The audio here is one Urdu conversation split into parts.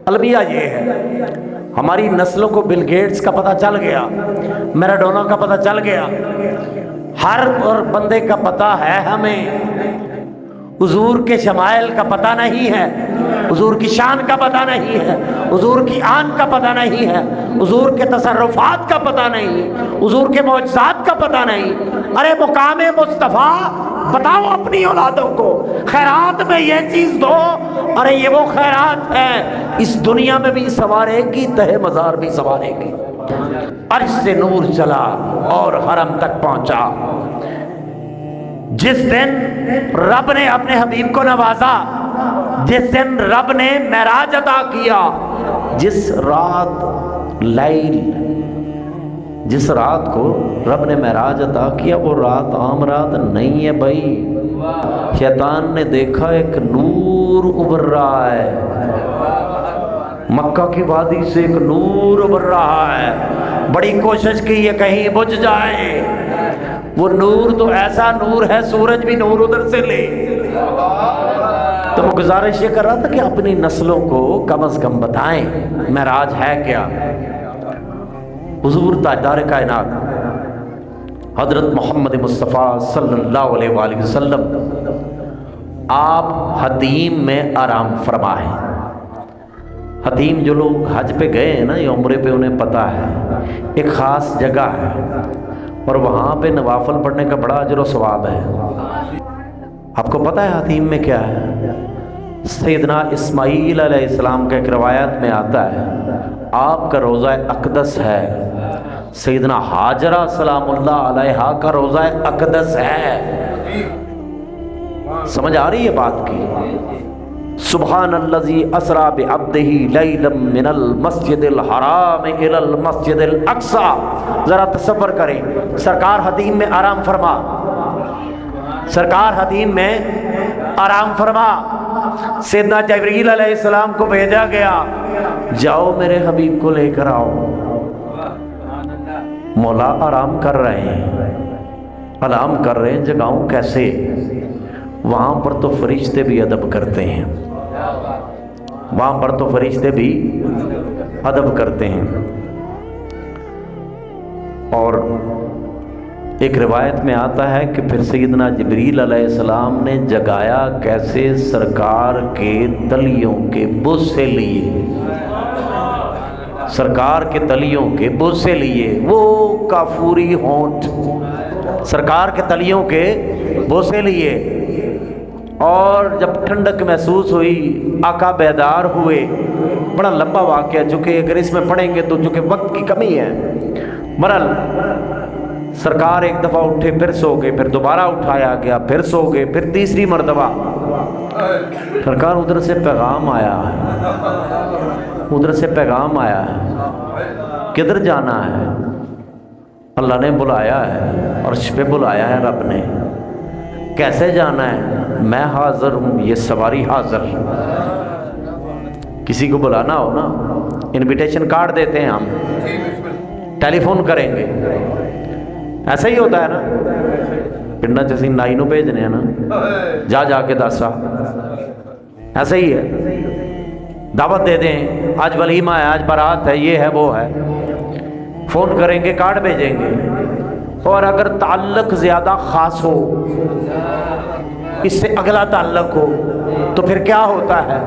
المیہ یہ ہے، ہماری نسلوں کو بل گیٹس کا پتہ چل گیا، میراڈونا کا پتہ چل گیا، ہر اور بندے کا پتہ ہے ہمیں، حضور کے شمائل کا پتہ نہیں ہے، حضور کی شان کا پتہ نہیں ہے، حضور کی آن کا پتہ نہیں ہے، حضور کے تصرفات کا پتہ نہیں، حضور کے معجزات کا پتہ نہیں۔ ارے مقام مصطفیٰ بتاؤ اپنی اولادوں کو، خیرات میں یہ چیز دو، ارے یہ وہ خیرات ہے اس دنیا میں بھی سنوارے گی، تہ مزار بھی سنوارے گی۔ عرش سے نور چلا اور حرم تک پہنچا۔ جس دن رب نے اپنے حبیب کو نوازا، جس دن رب نے معراج عطا کیا، جس رات کو رب نے معراج عطا کیا، وہ رات عام رات نہیں ہے بھائی۔ شیطان نے دیکھا ایک نور ابھر رہا ہے، مکہ کی وادی سے ایک نور ابھر رہا ہے، بڑی کوشش کی یہ کہیں بجھ جائے، وہ نور تو ایسا نور ہے سورج بھی نور ادھر سے لے۔ تو میں گزارش یہ کر رہا تھا کہ اپنی نسلوں کو کم از کم بتائیں معراج ہے کیا۔ حضور تاجدار کائنات حضرت محمد مصطفیٰ صلی اللہ علیہ وآلہ وسلم آپ حتیم میں آرام فرما ہے۔ حتیم جو لوگ حج پہ گئے ہیں نا یا عمرے پہ، انہیں پتہ ہے ایک خاص جگہ ہے، اور وہاں پہ نوافل پڑھنے کا بڑا اجر و ثواب ہے۔ آپ کو پتہ ہے حتیم میں کیا ہے؟ سیدنا اسماعیل علیہ السلام کا ایک روایت میں آتا ہے آپ کا روضہ اقدس ہے، سیدنا حاجرہ سلام اللہ علیہا کا روضہ اقدس ہے۔ سمجھ آ رہی ہے بات کی؟ سبحان الذی اسریٰ بعبدہ لیلا من المسجد الحرام الی المسجد الاقصی۔ ذرا تصور کریں، سرکار حتیم میں آرام فرما، سرکار حتیم میں آرام فرما، سیدنا جبرائیل علیہ السلام کو بھیجا گیا، جاؤ میرے حبیب کو لے کر آؤ۔ مولا آرام کر رہے ہیں، آرام کر رہے ہیں، جگاؤں کیسے؟ وہاں پر تو فرشتے بھی ادب کرتے ہیں، وہاں پر تو فرشتے بھی ادب کرتے ہیں۔ اور ایک روایت میں آتا ہے کہ پھر سیدنا جبریل علیہ السلام نے جگایا کیسے؟ سرکار کے تلیوں کے بوسے لیے، سرکار کے تلیوں کے بوسے لیے، وہ کافوری ہونٹ سرکار کے تلیوں کے بوسے لیے۔ اور جب ٹھنڈک محسوس ہوئی، آقا بیدار ہوئے۔ بڑا لمبا واقعہ، چونکہ اگر اس میں پڑھیں گے تو چونکہ وقت کی کمی ہے، برحال سرکار ایک دفعہ اٹھے، پھر سو گئے، پھر دوبارہ اٹھایا گیا، پھر سو گئے، پھر تیسری مرتبہ سرکار ادھر سے پیغام آیا ہے، ادھر سے پیغام آیا ہے، کدھر جانا ہے؟ اللہ نے بلایا ہے، عرش پہ بلایا ہے رب نے، کیسے جانا ہے؟ میں حاضر ہوں، یہ سواری حاضر۔ کسی کو بلانا ہو نا، انویٹیشن کارڈ دیتے ہیں ہم، ٹیلی فون کریں گے، ایسا ہی ہوتا ہے نا، پنڈا جیسی نائی نو بھیجنے ہیں نا، جا کے دسا، ایسا ہی ہے، دعوت دے دیں، آج ولیمہ ہے، آج بارات ہے، یہ ہے وہ ہے، فون کریں گے، کارڈ بھیجیں گے۔ اور اگر تعلق زیادہ خاص ہو، اس سے اگلا تعلق ہو، تو پھر کیا ہوتا ہے؟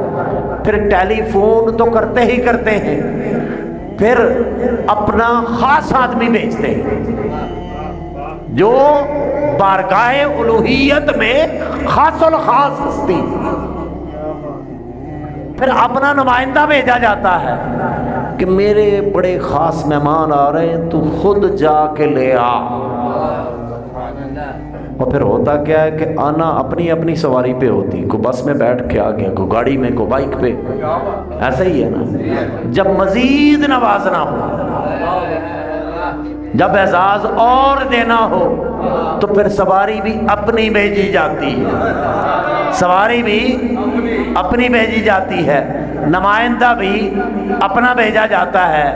پھر ٹیلی فون تو کرتے ہی کرتے ہیں، پھر اپنا خاص آدمی بھیجتے ہیں جو بارگاہ الوہیت میں خاص الخاص ہستی، پھر اپنا نمائندہ بھیجا جاتا ہے کہ میرے بڑے خاص مہمان آ رہے ہیں، تو خود جا کے لے آ۔ اور پھر ہوتا کیا ہے کہ آنا اپنی اپنی سواری پہ ہوتی، کو بس میں بیٹھ کے آ گیا، کو گاڑی میں، کو بائک پہ، ایسا ہی ہے نا۔ جب مزید نوازنا ہو، جب اعزاز اور دینا ہو، تو پھر سواری بھی اپنی بھیجی جاتی ہے، سواری بھی اپنی بھیجی جاتی ہے، نمائندہ بھی اپنا بھیجا جاتا ہے،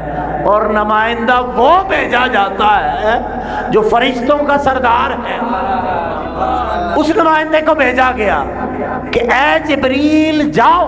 اور نمائندہ وہ بھیجا جاتا ہے جو فرشتوں کا سردار ہے۔ اس نمائندے کو بھیجا گیا کہ اے جبریل جاؤ،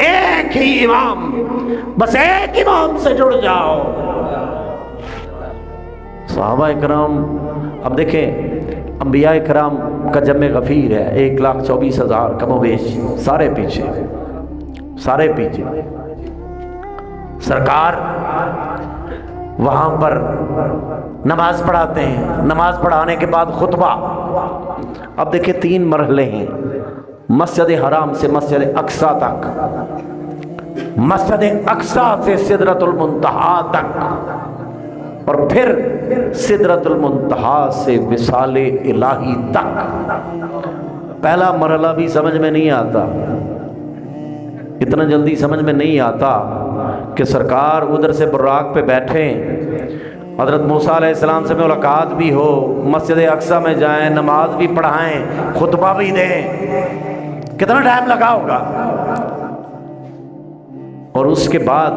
ایک ہی امام، بس ایک امام سے جڑ جاؤ۔ صحابہ اکرام، اب دیکھیں انبیاء اکرام کا جمع غفیر ہے، 1,24,000 کم و بیش، سارے پیچھے، سارے پیچھے۔ سرکار وہاں پر نماز پڑھاتے ہیں، نماز پڑھانے کے بعد خطبہ۔ اب دیکھیں 3 مرحلے ہیں، مسجد حرام سے مسجد اقصی تک، مسجد اقصی سے سدرۃ المنتہا تک، اور پھر سدرۃ المنتہا سے وصال الہی تک۔ پہلا مرحلہ بھی سمجھ میں نہیں آتا، اتنا جلدی سمجھ میں نہیں آتا کہ سرکار ادھر سے براق پہ بیٹھیں، حضرت موسیٰ علیہ السلام سے ملاقات بھی ہو، مسجد اقصی میں جائیں، نماز بھی پڑھائیں، خطبہ بھی دیں، کتنا ٹائم لگا ہوگا۔ اور اس کے بعد،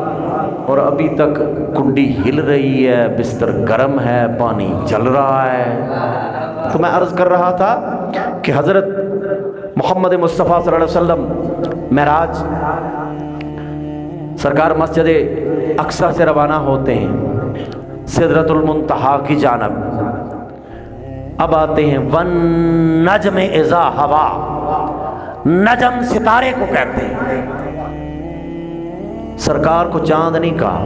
اور ابھی تک کنڈی ہل رہی ہے، بستر گرم ہے، پانی چل رہا ہے۔ تو میں عرض کر رہا تھا کہ حضرت محمد مصطفیٰ صلی اللہ علیہ وسلم معراج، سرکار مسجد اقصی سے روانہ ہوتے ہیں سدرۃ المنتہا کی جانب۔ اب آتے ہیں والنجم اذا ہوا، نجم ستارے کو کہتے ہیں۔ سرکار کو چاند نہیں کہا،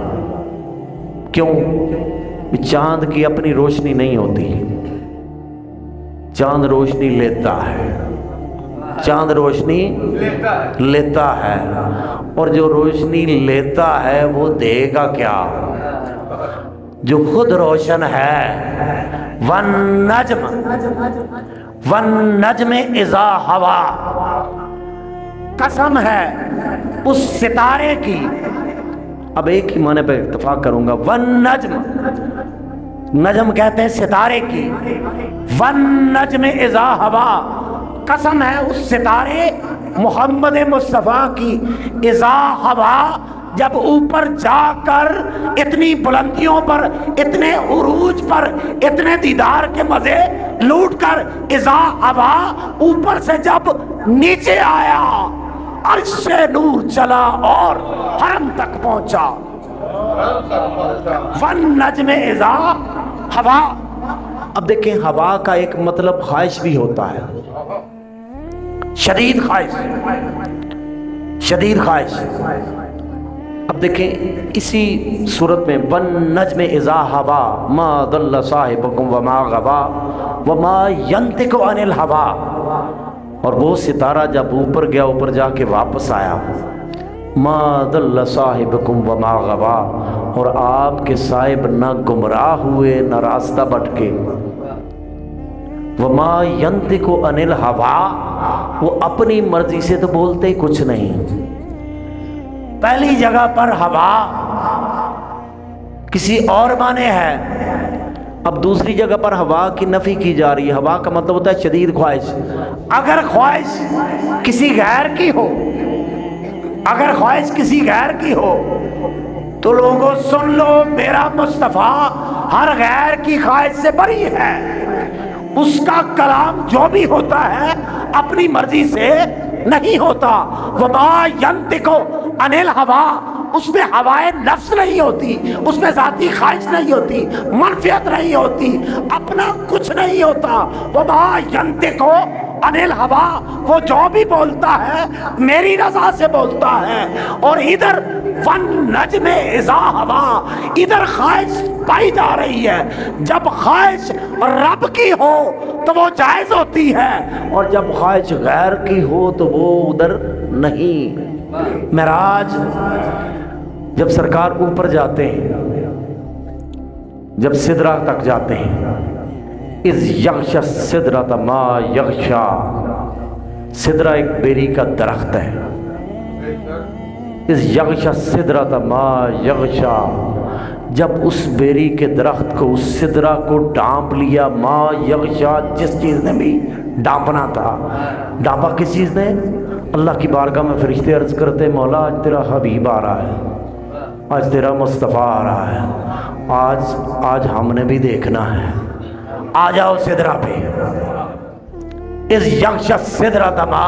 کیوں؟ چاند کی اپنی روشنی نہیں ہوتی، چاند روشنی لیتا ہے، چاند روشنی لیتا ہے، اور جو روشنی لیتا ہے وہ دے گا کیا؟ جو خود روشن ہے۔ والنجم، والنجم اذا ہوا، قسم ہے اس ستارے کی۔ اب ایک ہی معنی پہ اتفاق کروں گا، والنجم، نجم کہتے ہیں ستارے کی، والنجم اذا ہوا، قسم ہے اس ستارے محمد مصطفیٰ کی، اذا ہوا، جب اوپر جا کر اتنی بلندیوں پر، اتنے عروج پر، اتنے دیدار کے مزے لوٹ کر، اذا ہوا، اوپر سے جب نیچے آیا، عرش سے نور چلا اور حرم تک پہنچا۔ والنجم اذا ہوا۔ اب دیکھیں ہوا کا ایک مطلب خواہش بھی ہوتا ہے، شدید خواہش، شدید خواہش۔ اب دیکھیں اسی صورت میں والنجم اذا ہوا ما ضل صاحبکم وما غوا وما ینطق عن الہوا، اور وہ ستارہ جب اوپر گیا، اوپر جا کے واپس آیا، ما ضل صاحبکم وما غوا، اور آپ کے صاحب نہ گمراہ ہوئے نہ راستہ بھٹکے، وما ینطق عن الہوا، وہ اپنی مرضی سے تو بولتے ہی کچھ نہیں۔ پہلی جگہ پر ہوا کسی اور معنی ہے، اب دوسری جگہ پر ہوا کی نفی کی جا رہی ہے۔ ہوا کا مطلب ہوتا ہے شدید خواہش۔ اگر خواہش کسی غیر کی ہو، اگر خواہش کسی غیر کی ہو تو لوگوں سن لو، میرا مصطفیٰ ہر غیر کی خواہش سے بری ہے۔ اس کا کلام جو بھی ہوتا ہے اپنی مرضی سے نہیں ہوتا۔ وما ینطق عن الہوا، اس میں ہوائے نفس نہیں ہوتی، اس میں ذاتی خواہش نہیں ہوتی، منفیت نہیں ہوتی، اپنا کچھ نہیں ہوتا۔ وما ینطق عن الہوا، وہ جو بھی بولتا ہے میری رضا سے بولتا ہے۔ اور ادھر والنجم اذا ہوا، ادھر خواہش پائی جا رہی ہے۔ جب خواہش رب کی ہو تو وہ جائز ہوتی ہے، اور جب خواہش غیر کی ہو تو وہ ادھر نہیں۔ معراج جب سرکار اوپر جاتے ہیں، جب سدرہ تک جاتے ہیں، اذ یغشی السدرۃ ما یغشی، سدرہ ایک بیری کا درخت ہے۔ اذ یغشی السدرۃ ما یغشی، جب اس بیری کے درخت کو، اس سدرہ کو ڈانپ لیا، ما یغشی، جس چیز نے بھی ڈانپنا تھا۔ ڈانپا کس چیز نے؟ اللہ کی بارگاہ میں فرشتے عرض کرتے مولا آج تیرا حبیب آ رہا ہے، آج تیرا مصطفیٰ آ رہا ہے، آج ہم نے بھی دیکھنا ہے، آ جاؤ سدرہ پہ۔ اذ یغشی السدرۃ ما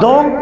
2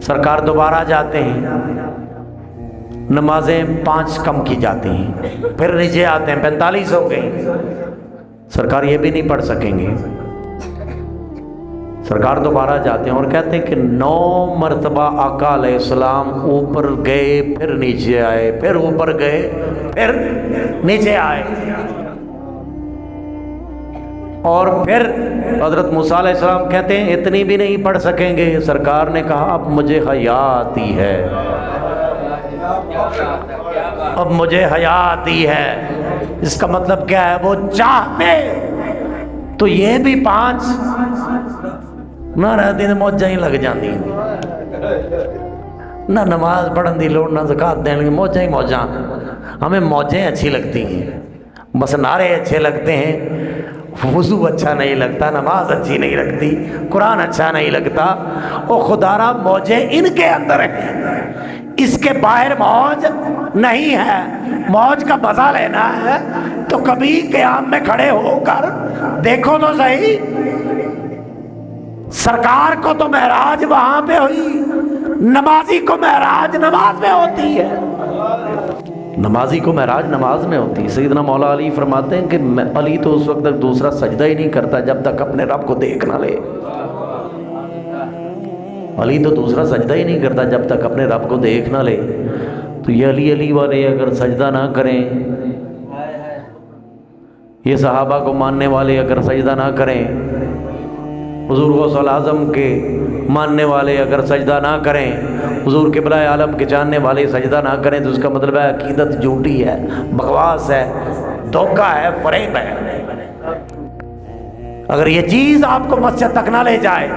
سرکار دوبارہ جاتے ہیں، نمازیں 5 کم کی جاتی ہیں، پھر نیچے آتے ہیں 45 ہو گئی، سرکار یہ بھی نہیں پڑھ سکیں گے، سرکار دوبارہ جاتے ہیں اور کہتے ہیں کہ 9 مرتبہ آقا علیہ السلام اوپر گئے پھر نیچے آئے، پھر اوپر گئے پھر نیچے آئے، اور پھر حضرت موسیٰ علیہ السلام کہتے ہیں اتنی بھی نہیں پڑھ سکیں گے، سرکار نے کہا اب مجھے حیا آتی ہے، اب مجھے حیا آتی ہے۔ اس کا مطلب کیا ہے؟ وہ چاہتے تو یہ بھی 5 نہ رہتی موجیں ہی لگ جاندی، نہ نماز پڑھن دی لوڑ، نہ زکوٰۃ دین کی، موجیں ہی موجاں، ہمیں موجیں اچھی لگتی ہیں، بس نعرے اچھے لگتے ہیں، وضو اچھا نہیں لگتا، نماز اچھی نہیں لگتی، قرآن اچھا نہیں لگتا، او خدارا موجیں ان کے اندر ہیں، اس کے باہر موج نہیں ہے۔ موج کا مزہ لینا ہے تو کبھی قیام میں کھڑے ہو کر دیکھو تو صحیح، سرکار کو تو معراج وہاں پہ ہوئی، نمازی کو معراج نماز میں ہوتی ہے، نمازی کو معراج نماز میں ہوتی ہے۔ سیدنا مولا علی فرماتے ہیں کہ علی تو اس وقت تک دوسرا سجدہ ہی نہیں کرتا جب تک اپنے رب کو دیکھ نہ لے، علی تو دوسرا سجدہ ہی نہیں کرتا جب تک اپنے رب کو دیکھ نہ لے۔ تو یہ علی والے اگر سجدہ نہ کریں، یہ صحابہ کو ماننے والے اگر سجدہ نہ کریں، حضور غوث الاعظم کے ماننے والے اگر سجدہ نہ کریں، حضور قبلہ عالم کے جاننے والے سجدہ نہ کریں، تو اس کا مطلب ہے عقیدت جھوٹی ہے، بکواس ہے، دھوکہ ہے، فریب ہے۔ اگر یہ چیز آپ کو مسجد تک نہ لے جائے،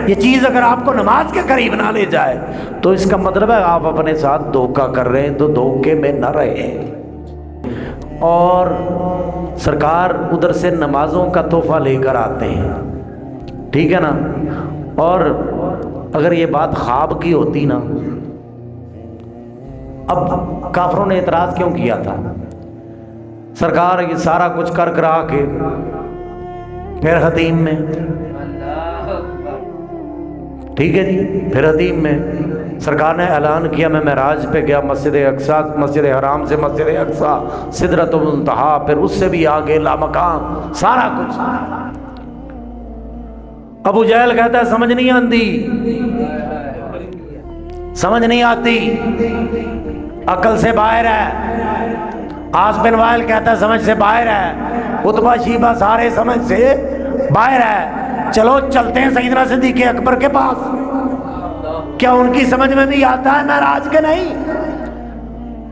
یہ چیز اگر آپ کو نماز کے قریب نہ لے جائے، تو اس کا مطلب ہے آپ اپنے ساتھ دھوکہ کر رہے ہیں، تو دھوکے میں نہ رہیں۔ اور سرکار ادھر سے نمازوں کا تحفہ لے کر آتے ہیں، ٹھیک ہے نا، اور اگر یہ بات خواب کی ہوتی نا، اب کافروں نے اعتراض کیوں کیا تھا؟ سرکار یہ سارا کچھ کر کرا کے پھر حتیم میں، ٹھیک ہے جی، پھر حتیم میں سرکار نے اعلان کیا میں معراج پہ گیا، مسجد اقصیٰ، مسجد حرام سے مسجد اقصیٰ، سدرۃ المنتہا، پھر اس سے بھی آگے لامکان، سارا کچھ۔ ابو جہل کہتا ہے سمجھ نہیں آتی، سمجھ نہیں آتی، عقل سے باہر ہے۔ عاص بن وائل کہتا ہے سمجھ سے باہر ہے۔ عتبہ شیبہ سارے سمجھ سے باہر ہے۔ چلو چلتے ہیں سیدنا صدیق اکبر کے پاس، کیا ان کی سمجھ میں بھی آتا ہے معراج کے؟ نہیں۔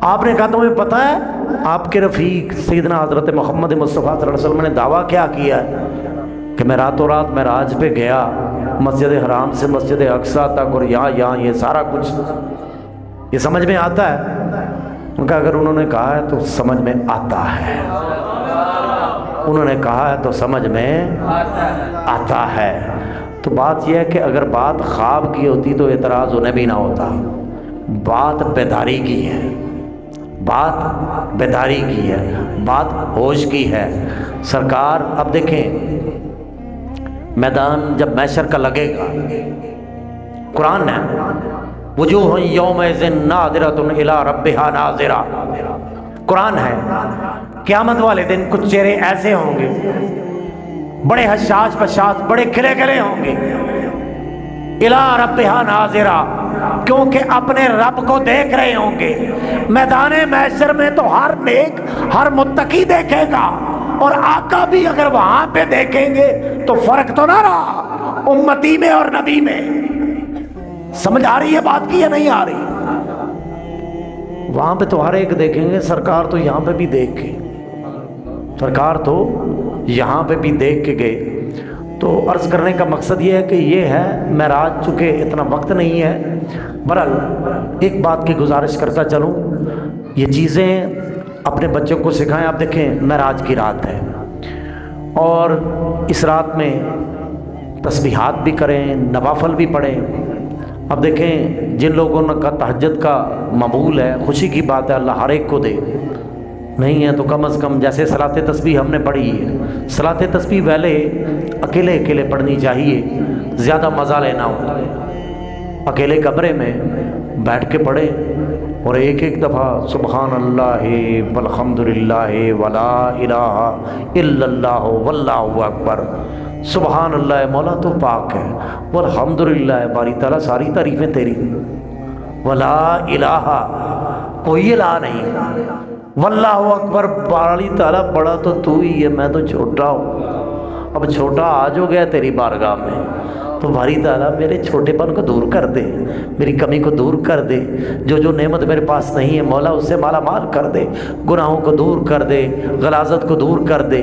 آپ نے کہا تمہیں پتہ ہے آپ کے رفیق سیدنا حضرت محمد مصطفیٰ صلی اللہ علیہ وسلم نے دعویٰ کیا کیا ہے کہ میں راتوں رات معراج پہ گیا، مسجد حرام سے مسجد اقصیٰ تک، اور یہاں یہ سارا کچھ، یہ سمجھ میں آتا ہے؟ ان کا اگر انہوں نے کہا ہے تو سمجھ میں آتا ہے، انہوں نے کہا ہے تو سمجھ میں آتا ہے۔ تو بات یہ ہے کہ اگر بات خواب کی ہوتی تو اعتراض انہیں بھی نہ ہوتا، بات بیداری کی ہے، بات بیداری کی ہے، بات ہوش کی ہے۔ سرکار اب دیکھیں میدان جب محشر کا لگے گا، قرآن ہے وجوہ یومئذ ناظرۃ الی ربہا ناظرہ، قرآن ہے قیامت والے دن کچھ چہرے ایسے ہوں گے بڑے حشاش پشاش، بڑے کھلے کھلے ہوں گے، الی ربہا ناظرہ، کیونکہ اپنے رب کو دیکھ رہے ہوں گے۔ میدان محشر میں تو ہر نیک، ہر متقی دیکھے گا، اور آقا بھی اگر وہاں پہ دیکھیں گے تو فرق تو نہ رہا امتی میں اور نبی میں۔ سمجھ آ رہی ہے بات کی یا نہیں آ رہی؟ وہاں پہ تو ہر ایک دیکھیں گے، سرکار تو یہاں پہ بھی دیکھ کے، سرکار تو یہاں پہ بھی دیکھ کے گئے۔ تو عرض کرنے کا مقصد یہ ہے کہ یہ ہے معراج، چونکہ اتنا وقت نہیں ہے، بہرحال ایک بات کی گزارش کرتا چلوں، یہ چیزیں اپنے بچوں کو سکھائیں۔ آپ دیکھیں معراج کی رات ہے، اور اس رات میں تسبیحات بھی کریں، نوافل بھی پڑھیں۔ اب دیکھیں جن لوگوں کا تہجد کا مقبول ہے، خوشی کی بات ہے، اللہ ہر ایک کو دے، نہیں ہے تو کم از کم جیسے صلاۃ تسبیح ہم نے پڑھی ہے، صلاۃ تسبیح پہلے اکیلے اکیلے پڑھنی چاہیے، زیادہ مزہ لینا ہو، اکیلے کمرے میں بیٹھ کے پڑھے اور ایک ایک دفعہ سبحان اللہ والحمدللہ ولا الہ الا اللہ واللہ اکبر، سبحان اللہ مولا تو پاک ہے، والحمدللہ باری تعالیٰ ساری تعریفیں تیری، ولا الہ کوئی الہ نہیں، واللہ اکبر باری تعالیٰ بڑا تو ہی ہے، میں تو چھوٹا ہوں، اب چھوٹا آج ہو گیا تیری بارگاہ میں، تو باری تعالیٰ میرے چھوٹے پن کو دور کر دے، میری کمی کو دور کر دے، جو نعمت میرے پاس نہیں ہے مولا اس سے مالا مال کر دے، گناہوں کو دور کر دے، غلاظت کو دور کر دے۔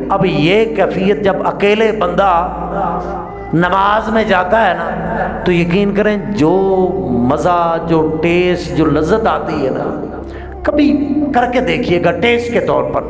اب یہ کیفیت جب اکیلے بندہ نماز میں جاتا ہے نا تو یقین کریں جو مزہ، جو ٹیسٹ، جو لذت آتی ہے نا، کبھی کر کے دیکھیے گا ٹیسٹ کے طور پر،